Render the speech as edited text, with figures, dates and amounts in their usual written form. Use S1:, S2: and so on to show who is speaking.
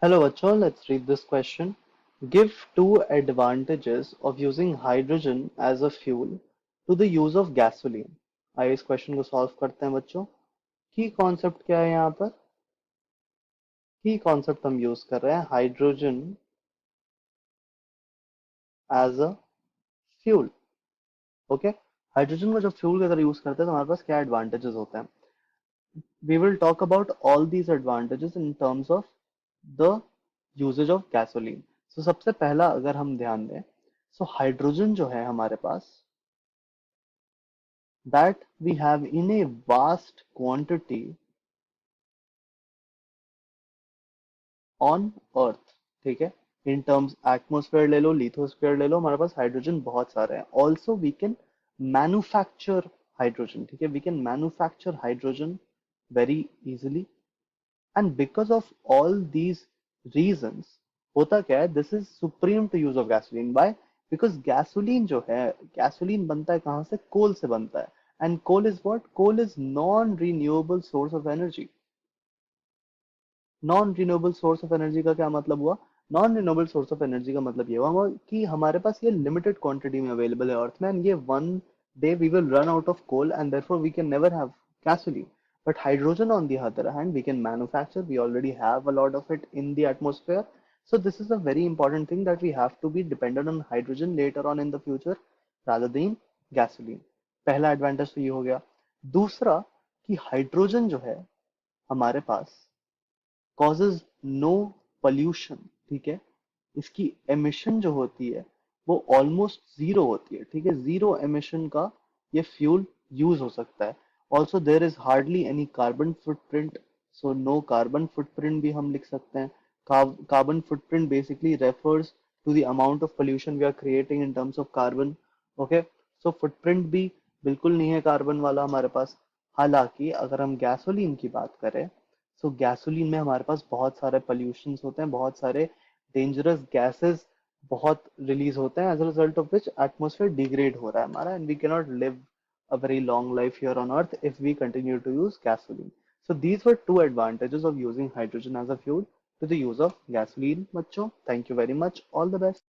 S1: Hello, Achal. Let's read this question. Give two advantages of using hydrogen as a fuel to the use of gasoline. आइए इस question को solve करते हैं बच्चों. की concept क्या है यहाँ पर? की कॉन्सेप्ट हम यूज कर रहे हैं hydrogen as a fuel. Okay. Hydrogen को जब फ्यूल की तरह यूज करते हैं तो हमारे पास क्या एडवांटेजेस होते हैं? We will talk about all these advantages in terms of the usage of gasoline. So सबसे पहला अगर हम ध्यान दें, so हाइड्रोजन जो है हमारे पास, that we have in a vast quantity on earth. ठीक है. इन टर्म्स एटमोस्फेयर ले लो, लिथोस्फेयर ले लो, हमारे पास हाइड्रोजन बहुत सारे हैं. Also we can manufacture hydrogen. ठीक है. We can manufacture hydrogen very easily. And because of all these reasons होता क्या है, this is supreme to use of gasoline. Why? Because gasoline जो है, गैसोलीन बनता है कहाँ से? कोल से बनता है. And coal is what? Coal is non renewable source of energy. Non renewable source of energy का क्या मतलब हुआ? Non renewable source of energy का मतलब ये हुआ कि हमारे पास ये लिमिटेड क्वांटिटी में अवेलेबल है अर्थ में, एंड ये one day we will run out of coal and therefore we can never have gasoline. But hydrogen, on the other hand, we can manufacture. We already have a lot of it in the atmosphere. So this is a very important thing that we have to be dependent on hydrogen later on in the future rather than gasoline. पहला advantage तो ये हो गया. दूसरा कि hydrogen जो है हमारे पास causes no pollution. ठीक है. इसकी एमिशन जो होती है वो ऑलमोस्ट जीरो होती है. ठीक है. जीरो एमिशन का ये फ्यूल यूज हो सकता है. Also there is hardly any carbon footprint. So no carbon footprint भी हम लिख सकते हैं. Carbon footprint basically refers to the amount of pollution we are creating in terms of carbon. Okay. So footprint भी बिल्कुल नहीं है कार्बन वाला हमारे पास. हालांकि अगर हम गैसोलीन की बात करें, सो गैसोलीन में हमारे पास बहुत सारे पोल्यूशंस होते हैं, बहुत सारे डेंजरस गैसेस बहुत रिलीज होते हैं, as a result of which atmosphere degrade हो रहा है हमारा, and we can not live a very long life here on earth if we continue to use gasoline. So these were two advantages of using hydrogen as a fuel to the use of gasoline. बच्चों, thank you very much. All the best.